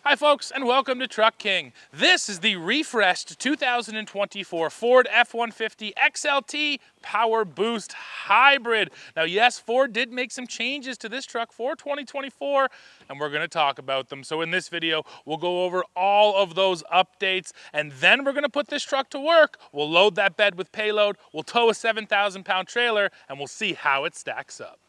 Hi folks, and welcome to Truck King. This is the refreshed 2024 Ford F-150 XLT Powerboost Hybrid. Now yes, Ford did make some changes to this truck for 2024, and we're going to talk about them. So in this video, we'll go over all of those updates, and then we're going to put this truck to work. We'll load that bed with payload, we'll tow a 7,000-pound trailer, and we'll see how it stacks up.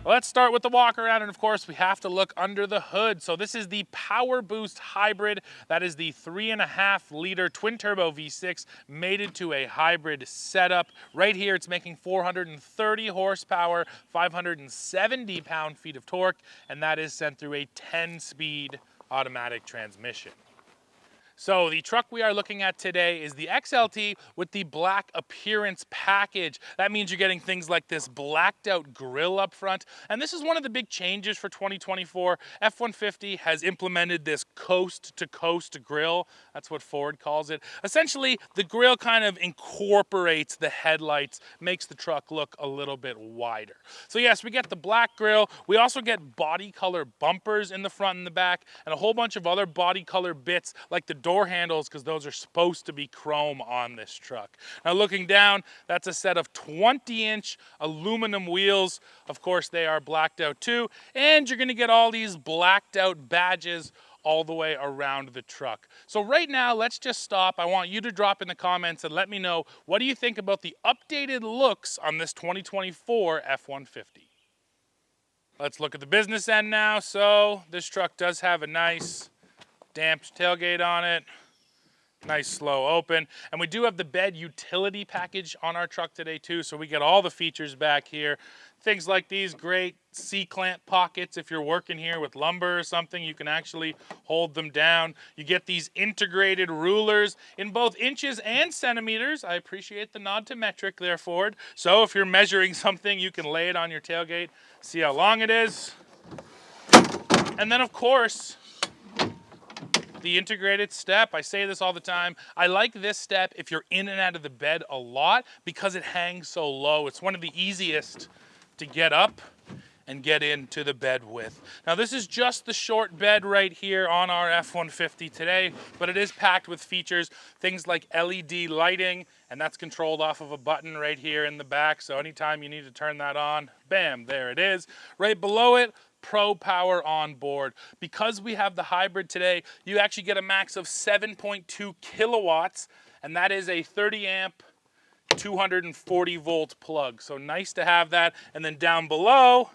Let's start with the walk around, and of course we have to look under the hood. So this is the Powerboost Hybrid. That is the 3.5-liter twin turbo V6 made into a hybrid setup. Right here it's making 430 horsepower, 570 pound-feet of torque, and that is sent through a 10-speed automatic transmission. So the truck we are looking at today is the XLT with the black appearance package. That means you're getting things like this blacked out grille up front. And this is one of the big changes for 2024. F-150 has implemented this coast to coast grille. That's what Ford calls it. Essentially, the grille kind of incorporates the headlights, makes the truck look a little bit wider. So yes, we get the black grille. We also get body color bumpers in the front and the back, and a whole bunch of other body color bits like the door handles, because those are supposed to be chrome on this truck. Now looking down, that's a set of 20-inch aluminum wheels. Of course, they are blacked out too, and you're gonna get all these blacked out badges all the way around the truck. So right now, let's just stop. I want you to drop in the comments and let me know, what do you think about the updated looks on this 2024 F-150? Let's look at the business end now. So this truck does have a nice damped tailgate on it, nice slow open, and we do have the bed utility package on our truck today too, so we get all the features back here. Things like these great C-clamp pockets. If you're working here with lumber or something, you can actually hold them down. You get these integrated rulers in both inches and centimeters. I appreciate the nod to metric there, Ford. So if you're measuring something, you can lay it on your tailgate, see how long it is. And then of course, the integrated step. I say this all the time. I like this step if you're in and out of the bed a lot because it hangs so low. It's one of the easiest to get up and get into the bed with. Now this is just the short bed right here on our F-150 today, but it is packed with features, things like LED lighting, and that's controlled off of a button right here in the back. So anytime you need to turn that on, bam, there it is. Right below it, Pro Power on board. Because we have the hybrid today, you actually get a max of 7.2 kilowatts, and that is a 30 amp, 240 volt plug. So nice to have that. And then down below,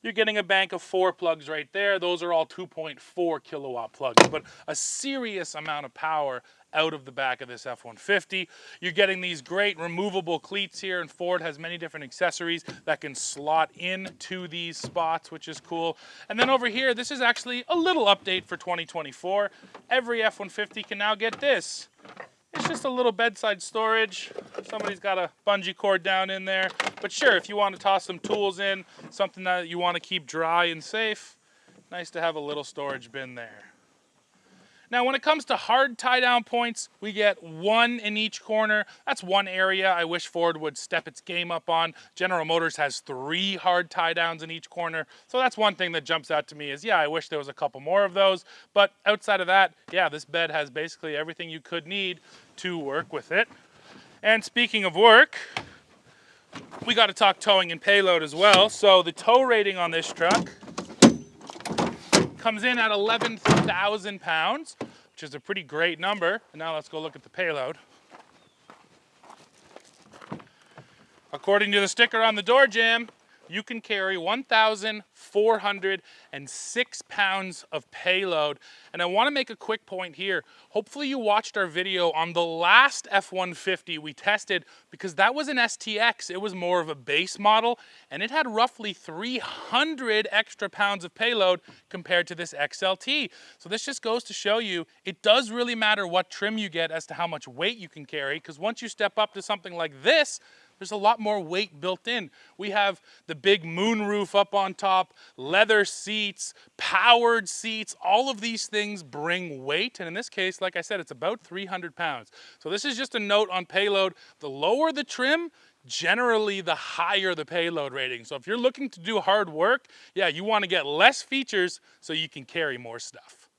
you're getting a bank of 4 plugs right there. Those are all 2.4 kilowatt plugs, but a serious amount of power out of the back of this F-150. You're getting these great removable cleats here, and Ford has many different accessories that can slot into these spots, which is cool. And then over here, this is actually a little update for 2024. Every F-150 can now get this. It's just a little bedside storage. Somebody's got a bungee cord down in there. But sure, if you want to toss some tools in, something that you want to keep dry and safe, nice to have a little storage bin there. Now, when it comes to hard tie-down points, we get one in each corner. That's one area I wish Ford would step its game up on. General Motors has 3 hard tie-downs in each corner. So that's one thing that jumps out to me is, yeah, I wish there was a couple more of those. But outside of that, yeah, this bed has basically everything you could need to work with it. And speaking of work, we got to talk towing and payload as well. So the tow rating on this truck comes in at 11,000 pounds, which is a pretty great number. And now let's go look at the payload. According to the sticker on the door jamb, you can carry 1,406 pounds of payload. And I want to make a quick point here. Hopefully you watched our video on the last F-150 we tested, because that was an STX. It was more of a base model, and it had roughly 300 extra pounds of payload compared to this XLT. So this just goes to show you, it does really matter what trim you get as to how much weight you can carry, because once you step up to something like this, there's a lot more weight built in. We have the big moonroof up on top, leather seats, powered seats. All of these things bring weight. And in this case, like I said, it's about 300 pounds. So this is just a note on payload. The lower the trim, generally the higher the payload rating. So if you're looking to do hard work, yeah, you want to get less features so you can carry more stuff.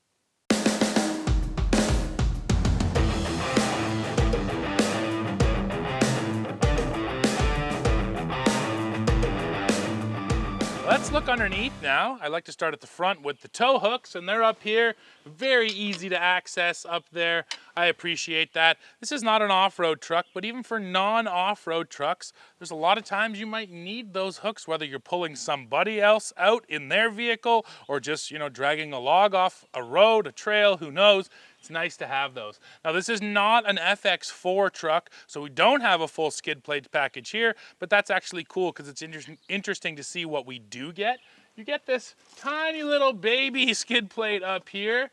Let's look underneath now. I like to start at the front with the tow hooks, and they're up here. Very easy to access up there. I appreciate that. This is not an off-road truck, but even for non-off-road trucks, there's a lot of times you might need those hooks, whether you're pulling somebody else out in their vehicle or just, dragging a log off a road, a trail, who knows. It's nice to have those. Now, this is not an FX4 truck, so we don't have a full skid plate package here, but that's actually cool because it's interesting to see what we do get. You get this tiny little baby skid plate up here,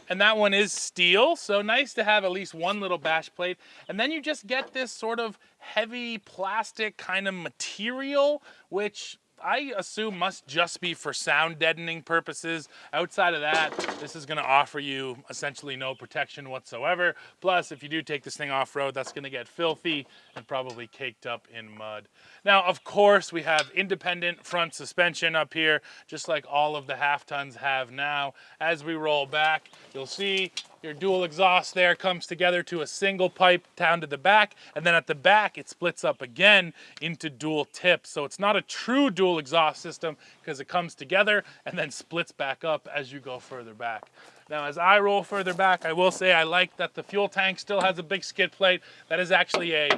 and that one is steel, so nice to have at least one little bash plate. And then you just get this sort of heavy plastic kind of material, which I assume must just be for sound deadening purposes. Outside of that, this is going to offer you essentially no protection whatsoever. Plus, if you do take this thing off-road, that's going to get filthy and probably caked up in mud. Now, of course, we have independent front suspension up here, just like all of the half tons have now. As we roll back, you'll see your dual exhaust there comes together to a single pipe down to the back, and then at the back it splits up again into dual tips. So it's not a true dual exhaust system because it comes together and then splits back up as you go further back. Now, as I roll further back, I will say I like that the fuel tank still has a big skid plate. That is actually a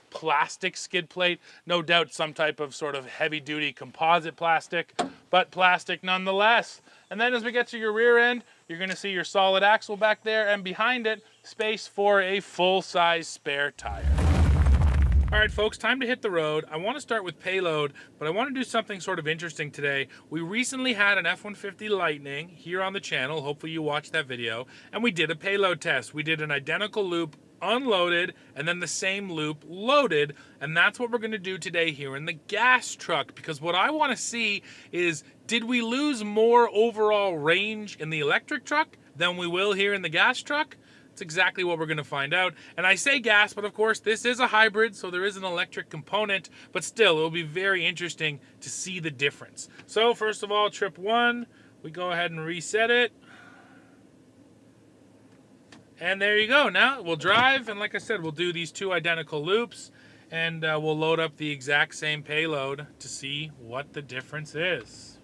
plastic skid plate. No doubt some type of sort of heavy duty composite plastic, but plastic nonetheless. And then as we get to your rear end, you're going to see your solid axle back there, and behind it, space for a full-size spare tire. All right, folks, time to hit the road. I want to start with payload, but I want to do something sort of interesting today. We recently had an F-150 Lightning here on the channel. Hopefully you watched that video. And we did a payload test. We did an identical loop unloaded and then the same loop loaded, and that's what we're going to do today here in the gas truck, because what I want to see is, did we lose more overall range in the electric truck than we will here in the gas truck? That's exactly what we're going to find out. And I say gas, but of course this is a hybrid, so there is an electric component, but still it will be very interesting to see the difference. So first of all, trip one, we go ahead and reset it. And there you go. Now we'll drive, and like I said, we'll do these two identical loops, and we'll load up the exact same payload to see what the difference is.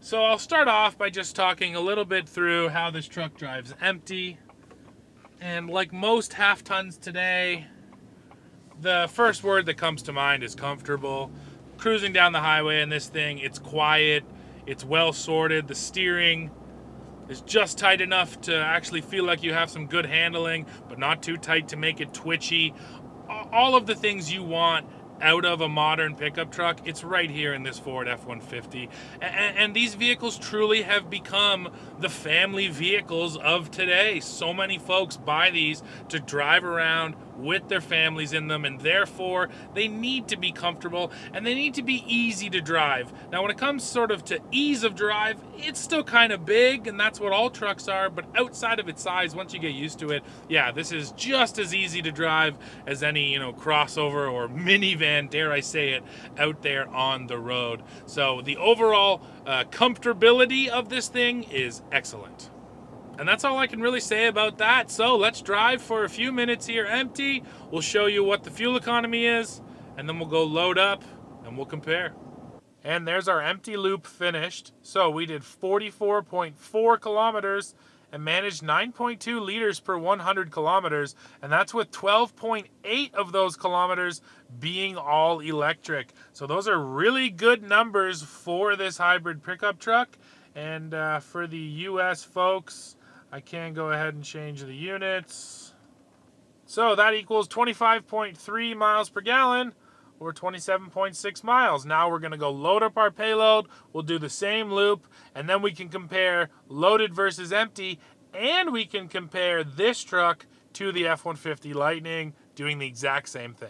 So I'll start off by just talking a little bit through how this truck drives empty. And like most half tons today, the first word that comes to mind is comfortable. Cruising down the highway in this thing, it's quiet, it's well sorted, the steering is just tight enough to actually feel like you have some good handling, but not too tight to make it twitchy. All of the things you want out of a modern pickup truck, it's right here in this Ford F-150. And these vehicles truly have become the family vehicles of today. So many folks buy these to drive around with their families in them, and therefore they need to be comfortable and they need to be easy to drive. Now, when it comes sort of to ease of drive, it's still kind of big, and that's what all trucks are, but outside of its size, once you get used to it, yeah, this is just as easy to drive as any, crossover or minivan, dare I say it, out there on the road. So the overall comfortability of this thing is excellent. And that's all I can really say about that. So let's drive for a few minutes here empty. We'll show you what the fuel economy is, and then we'll go load up and we'll compare. And there's our empty loop finished. So we did 44.4 kilometers and managed 9.2 liters per 100 kilometers, and that's with 12.8 of those kilometers being all electric. So those are really good numbers for this hybrid pickup truck. And for the US folks, I can go ahead and change the units. So that equals 25.3 miles per gallon, or 27.6 miles. Now we're going to go load up our payload. We'll do the same loop, and then we can compare loaded versus empty, and we can compare this truck to the F-150 Lightning doing the exact same thing.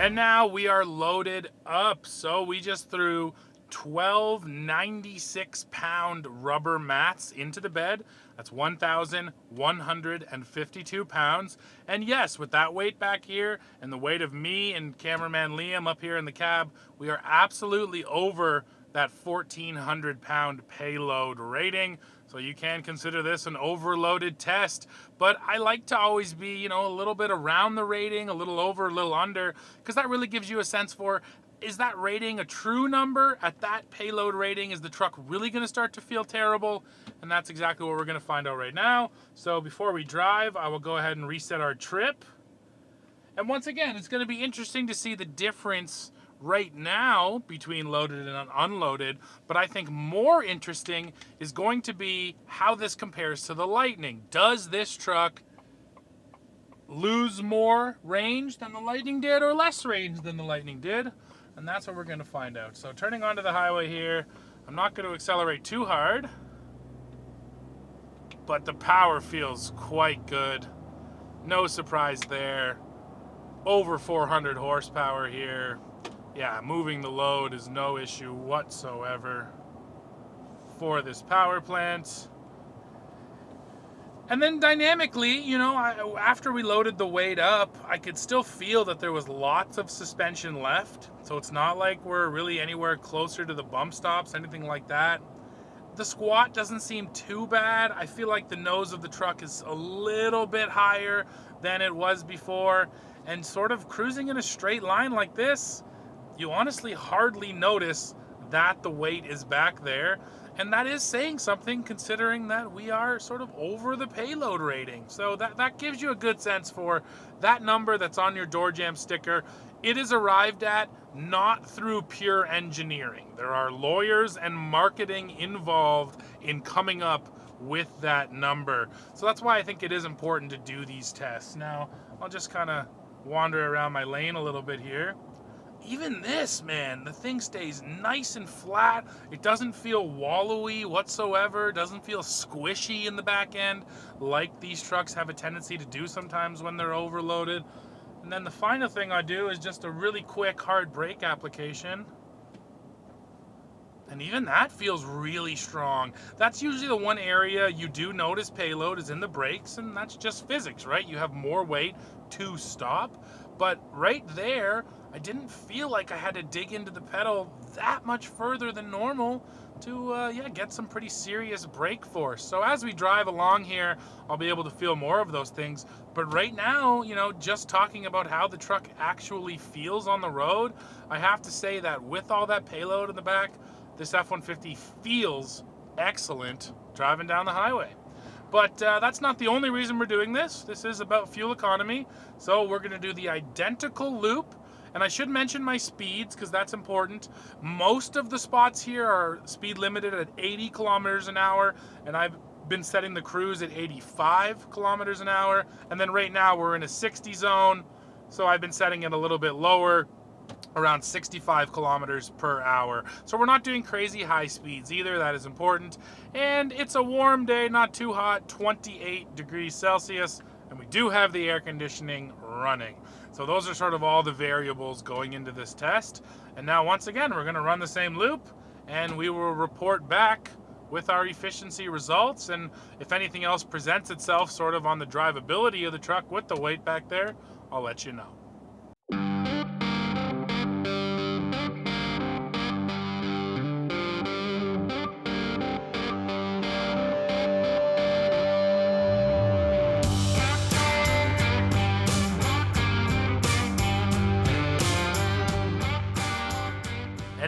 And now we are loaded up. So we just threw 12 96-pound rubber mats into the bed. That's 1,152 pounds. And yes, with that weight back here and the weight of me and cameraman Liam up here in the cab, we are absolutely over that 1,400-pound payload rating. So you can consider this an overloaded test, but I like to always be, a little bit around the rating, a little over, a little under, because that really gives you a sense for, is that rating a true number? At that payload rating, is the truck really going to start to feel terrible? And that's exactly what we're going to find out right now. So before we drive, I will go ahead and reset our trip. And once again, it's going to be interesting to see the difference right now between loaded and unloaded, but I think more interesting is going to be how this compares to the Lightning. Does this truck lose more range than the Lightning did, or less range than the Lightning did? And that's what we're going to find out. So turning onto the highway here, I'm not going to accelerate too hard, but the power feels quite good. No surprise there. Over 400 horsepower here. Yeah, moving the load is no issue whatsoever for this power plant. And then dynamically, after we loaded the weight up, I could still feel that there was lots of suspension left. So it's not like we're really anywhere closer to the bump stops, anything like that. The squat doesn't seem too bad. I feel like the nose of the truck is a little bit higher than it was before. And sort of cruising in a straight line like this, you honestly hardly notice that the weight is back there. And that is saying something, considering that we are sort of over the payload rating. So that gives you a good sense for that number that's on your door jam sticker. It is arrived at not through pure engineering. There are lawyers and marketing involved in coming up with that number. So that's why I think it is important to do these tests. Now, I'll just kind of wander around my lane a little bit here. Even this, man, the thing stays nice and flat. It doesn't feel wallowy whatsoever. Doesn't feel squishy in the back end like these trucks have a tendency to do sometimes when they're overloaded. And then the final thing I do is just a really quick hard brake application. And even that feels really strong. That's usually the one area you do notice payload is in the brakes, and that's just physics, right? You have more weight to stop. But right there, I didn't feel like I had to dig into the pedal that much further than normal to get some pretty serious brake force. So as we drive along here, I'll be able to feel more of those things. But right now, just talking about how the truck actually feels on the road, I have to say that with all that payload in the back, this F-150 feels excellent driving down the highway. But that's not the only reason we're doing this. This is about fuel economy. So we're going to do the identical loop. And I should mention my speeds because that's important. Most of the spots here are speed limited at 80 kilometers an hour. And I've been setting the cruise at 85 kilometers an hour. And then right now we're in a 60 zone. So I've been setting it a little bit lower, around 65 kilometers per hour. So we're not doing crazy high speeds either. That is important. And it's a warm day, not too hot, 28 degrees Celsius. And we do have the air conditioning running. So those are sort of all the variables going into this test. And now once again, we're going to run the same loop and we will report back with our efficiency results. And if anything else presents itself sort of on the drivability of the truck with the weight back there, I'll let you know.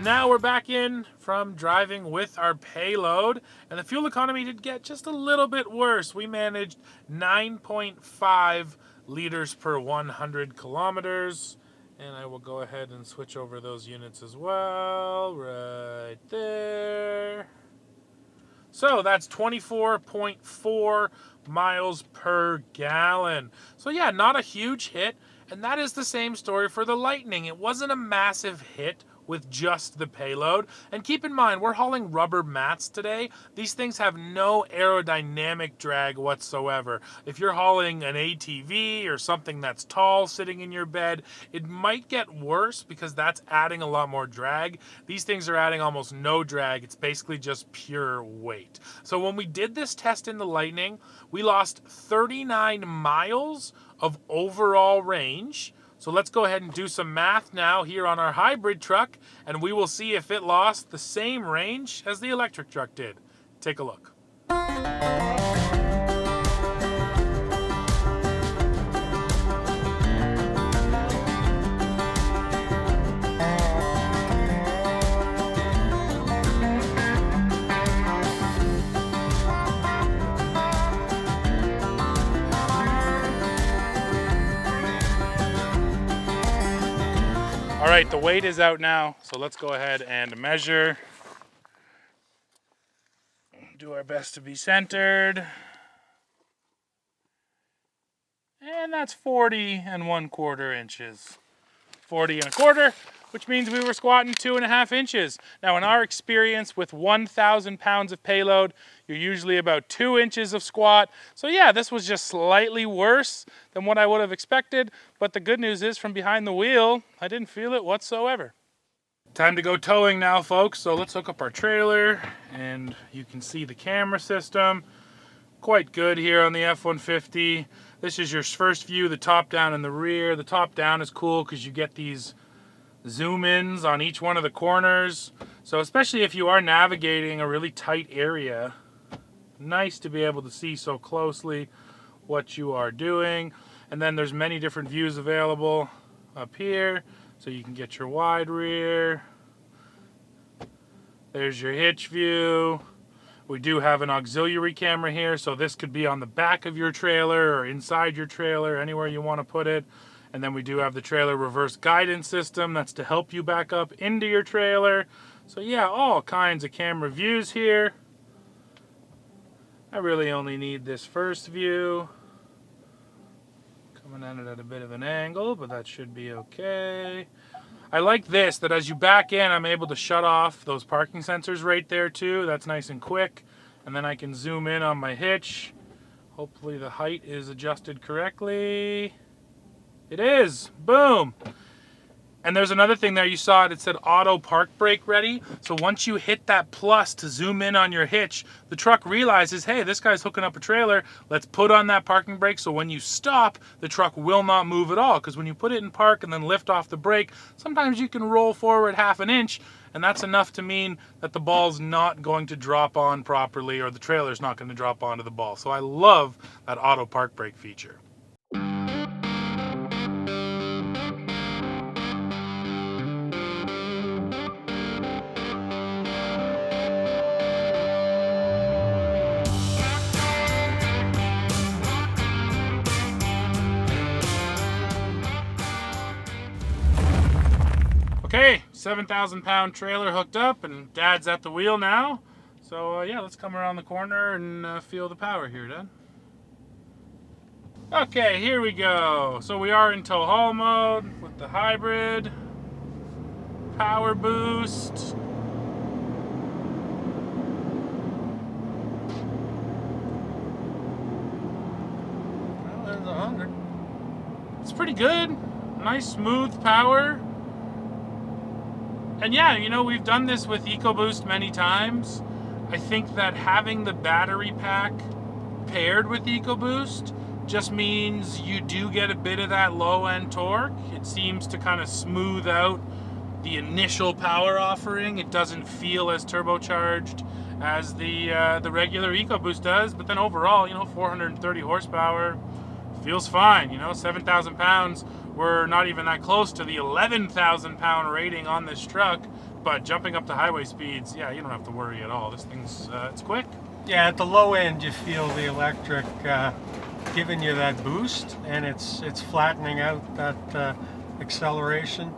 And now we're back in from driving with our payload, and the fuel economy did get just a little bit worse. We managed 9.5 liters per 100 kilometers, and I will go ahead and switch over those units as well, right there. So that's 24.4 miles per gallon. So yeah, not a huge hit. And that is the same story for the Lightning. It wasn't a massive hit with just the payload. And keep in mind, we're hauling rubber mats today. These things have no aerodynamic drag whatsoever. If you're hauling an ATV or something that's tall sitting in your bed, it might get worse because that's adding a lot more drag. These things are adding almost no drag. It's basically just pure weight. So when we did this test in the Lightning, we lost 39 miles of overall range. So let's go ahead and do some math now here on our hybrid truck, and we will see if it lost the same range as the electric truck did. Take a look. All right, the weight is out now, so let's go ahead and measure. Do our best to be centered. And that's 40 1/4 inches. 40 1/4, which means we were squatting 2.5 inches. Now, in our experience with 1,000 pounds of payload, you're usually about 2 inches of squat. So yeah, this was just slightly worse than what I would have expected. But the good news is, from behind the wheel, I didn't feel it whatsoever. Time to go towing now, folks. So let's hook up our trailer, and you can see the camera system. Quite good here on the F-150. This is your first view, the top down and the rear. The top down is cool because you get these zoom ins on each one of the corners. So especially if you are navigating a really tight area, nice to be able to see so closely what you are doing. And then there's many different views available up here. So you can get your wide rear. There's your hitch view. We do have an auxiliary camera here, so this could be on the back of your trailer or inside your trailer, anywhere you want to put it. And then we do have the trailer reverse guidance system. That's to help you back up into your trailer. So yeah, all kinds of camera views here. I really only need this first view. Coming at it at a bit of an angle, but that should be okay. I like this, that as you back in, I'm able to shut off those parking sensors right there too. That's nice and quick. And then I can zoom in on my hitch. Hopefully the height is adjusted correctly. It is. Boom. And there's another thing there, you saw it said auto park brake ready. So once you hit that plus to zoom in on your hitch, the truck realizes, hey, this guy's hooking up a trailer. Let's put on that parking brake, so when you stop, the truck will not move at all. Because when you put it in park and then lift off the brake, sometimes you can roll forward 1/2 inch, and that's enough to mean that the ball's not going to drop on properly, or the trailer's not going to drop onto the ball. So I love that auto park brake feature. Okay, 7,000 pound trailer hooked up, and Dad's at the wheel now. So yeah, let's come around the corner and feel the power here, Dad. Okay, here we go. So we are in tow haul mode with the hybrid power boost. Well, there's 100. It's pretty good. Nice smooth power. And yeah, you know, we've done this with EcoBoost many times. I think that having the battery pack paired with EcoBoost just means you do get a bit of that low-end torque. It seems to kind of smooth out the initial power offering. It doesn't feel as turbocharged as the regular EcoBoost does, but then overall, you know, 430 horsepower feels fine. You know, 7,000 pounds. We're not even that close to the 11,000 pound rating on this truck. but jumping up to highway speeds, yeah, you don't have to worry at all. This thing's, it's quick. Yeah, at the low end, you feel the electric giving you that boost, and it's flattening out that acceleration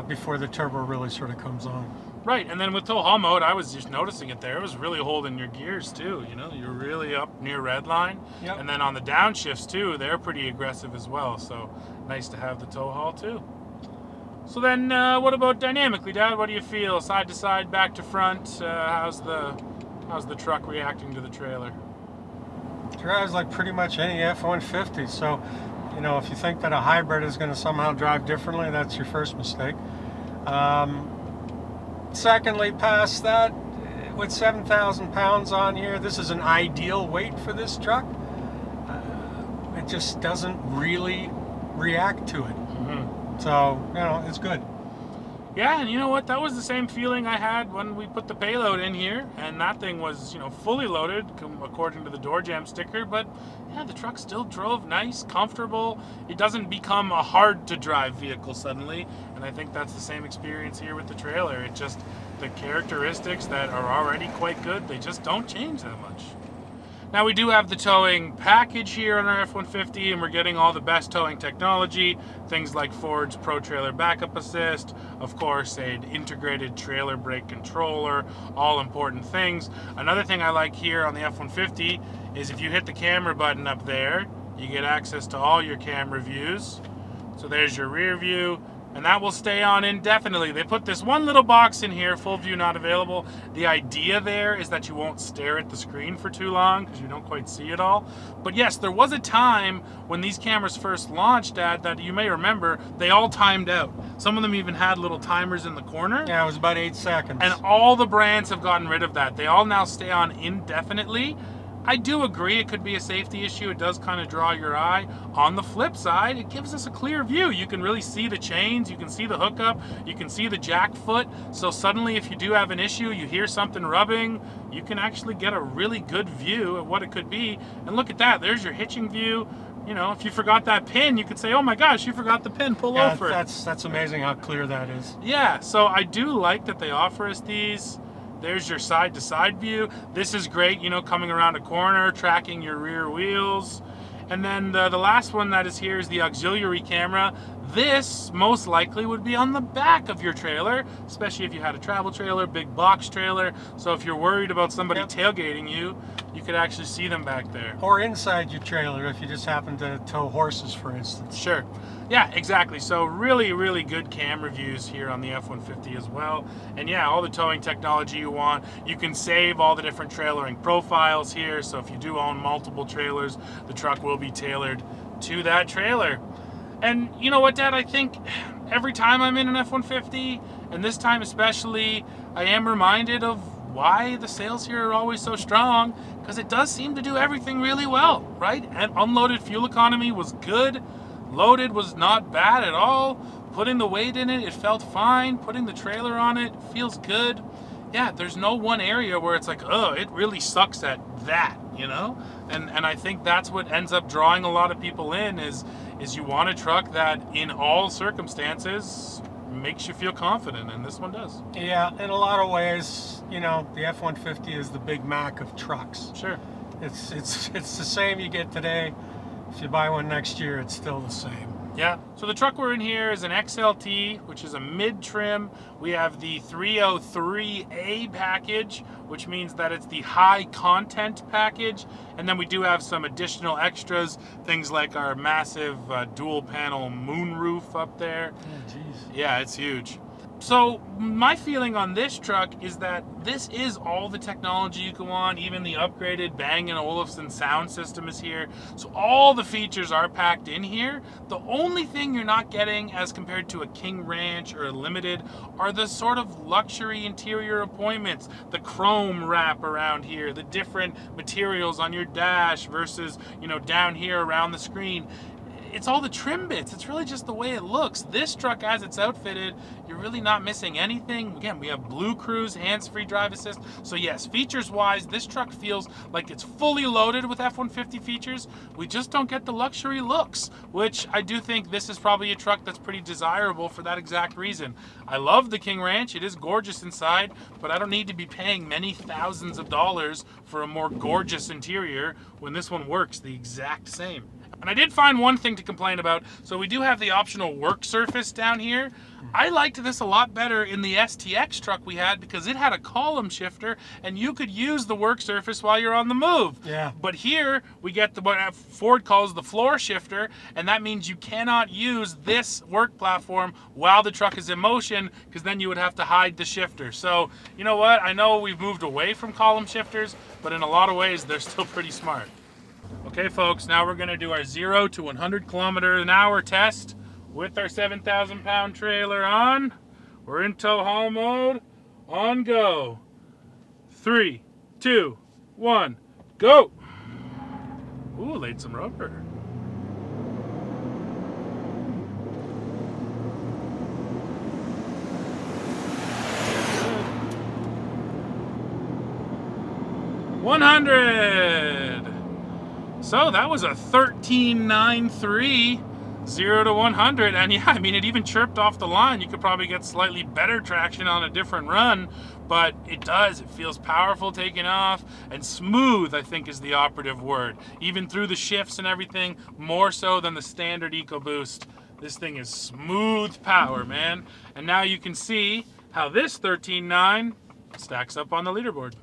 before the turbo really sort of comes on. Right, and then with tow haul mode, I was just noticing it there. It was really holding your gears too. You know, you're really up near red line. Yep. And then on the downshifts too, they're pretty aggressive as well. So nice to have the tow haul too. So then, what about dynamically, Dad? What do you feel? Side to side, back to front. How's the truck reacting to the trailer? Drives like pretty much any F-150. So, you know, if you think that a hybrid is going to somehow drive differently, that's your first mistake. Secondly, past that, with 7,000 pounds on here, this is an ideal weight for this truck. It just doesn't really react to it. Mm-hmm. So, you know, it's good. Yeah, and you know what? That was the same feeling I had when we put the payload in here, and that thing was, you know, fully loaded according to the door jam sticker, but yeah, the truck still drove nice, comfortable. It doesn't become a hard to drive vehicle suddenly, and I think that's the same experience here with the trailer. It just, the characteristics that are already quite good, they just don't change that much. Now we do have the towing package here on our F-150, and we're getting all the best towing technology, things like Ford's Pro Trailer Backup Assist, of course an integrated trailer brake controller, all important things. Another thing I like here on the F-150 is if you hit the camera button up there, you get access to all your camera views. So there's your rear view, and that will stay on indefinitely. They put this one little box in here, full view not available. The idea there is that you won't stare at the screen for too long because you don't quite see it all. But yes, there was a time when these cameras first launched, Dad, that you may remember, they all timed out. Some of them even had little timers in the corner. Yeah, it was about 8 seconds. And all the brands have gotten rid of that. They all now stay on indefinitely. I do agree it could be a safety issue. It does kind of draw your eye. On the flip side, it gives us a clear view. You can really see the chains, you can see the hookup, you can see the jack foot. So suddenly if you do have an issue, you hear something rubbing, you can actually get a really good view of what it could be. And look at that, there's your hitching view. You know, if you forgot that pin, you could say, oh my gosh, you forgot the pin, pull over. That's amazing how clear that is. Yeah, so I do like that they offer us these. There's your side-to-side view. This is great, you know, coming around a corner, tracking your rear wheels. And then the last one that is here is the auxiliary camera. This most likely would be on the back of your trailer, especially if you had a travel trailer, big box trailer. So if you're worried about somebody tailgating you, you could actually see them back there. Or inside your trailer if you just happen to tow horses, for instance. Sure. Yeah, exactly. So really, really good camera views here on the F-150 as well. And yeah, all the towing technology you want. You can save all the different trailering profiles here. So if you do own multiple trailers, the truck will be tailored to that trailer. And you know what, Dad? I think every time I'm in an F-150, and this time especially, I am reminded of why the sales here are always so strong, because it does seem to do everything really well, right? And unloaded fuel economy was good. Loaded was not bad at all. Putting the weight in it, it felt fine. Putting the trailer on it feels good. Yeah, there's no one area where it's like, oh, it really sucks at that, you know? And I think that's what ends up drawing a lot of people in is you want a truck that in all circumstances makes you feel confident, and this one does. Yeah, in a lot of ways, you know, the F-150 is the Big Mac of trucks. Sure. It's the same you get today. If you buy one next year, it's still the same. Yeah, so the truck we're in here is an XLT, which is a mid-trim. We have the 303A package, which means that it's the high content package. And then we do have some additional extras, things like our massive dual panel moonroof up there. Oh, geez. Yeah, it's huge. So my feeling on this truck is that this is all the technology you can want. Even the upgraded Bang & Olufsen sound system is here. So all the features are packed in here. The only thing you're not getting as compared to a King Ranch or a Limited are the sort of luxury interior appointments, the chrome wrap around here, the different materials on your dash versus, you know, down here around the screen. it's all the trim bits. It's really just the way it looks. This truck, as it's outfitted, you're really not missing anything. Again, we have Blue Cruise, hands-free drive assist. So yes, features-wise, this truck feels like it's fully loaded with F-150 features. We just don't get the luxury looks, which I do think this is probably a truck that's pretty desirable for that exact reason. I love the King Ranch. It is gorgeous inside, but I don't need to be paying many thousands of dollars for a more gorgeous interior when this one works the exact same. And I did find one thing to complain about. So we do have the optional work surface down here. I liked this a lot better in the STX truck we had because it had a column shifter and you could use the work surface while you're on the move. Yeah. But here we get the what Ford calls the floor shifter, and that means you cannot use this work platform while the truck is in motion because then you would have to hide the shifter. So you know what? I know we've moved away from column shifters, but in a lot of ways they're still pretty smart. Okay folks, now we're gonna do our 0 to 100 km/h test with our 7,000 pound trailer on. We're in tow haul mode, on go. 3, 2, 1, go. Ooh, laid some rubber. Good. 100. So that was a 13.93, 0 to 100, and yeah, I mean, it even chirped off the line. You could probably get slightly better traction on a different run, but it does. It feels powerful taking off, and smooth, I think, is the operative word. Even through the shifts and everything, more so than the standard EcoBoost. This thing is smooth power, man. And now you can see how this 13.9 stacks up on the leaderboard.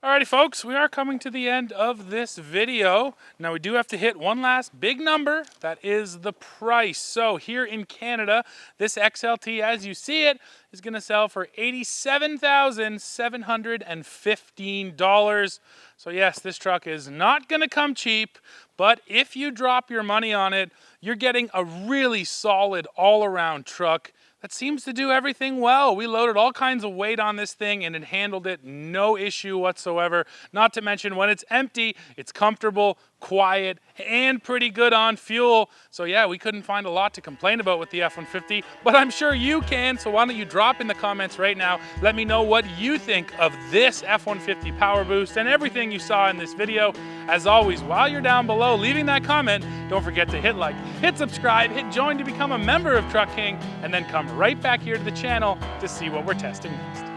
Alrighty folks, we are coming to the end of this video. Now we do have to hit one last big number, that is the price. So here in Canada, this XLT as you see it is going to sell for $87,715. So yes, this truck is not going to come cheap, but if you drop your money on it, you're getting a really solid all-around truck that seems to do everything well. We loaded all kinds of weight on this thing and it handled it no issue whatsoever. Not to mention when it's empty, it's comfortable, quiet, and pretty good on fuel. So yeah, we couldn't find a lot to complain about with the F-150, but I'm sure you can. So why don't you drop in the comments right now. Let me know what you think of this F-150 Powerboost and everything you saw in this video. As always, while you're down below leaving that comment, don't forget to hit like, hit subscribe, hit join to become a member of Truck King, and then come right back here to the channel to see what we're testing next.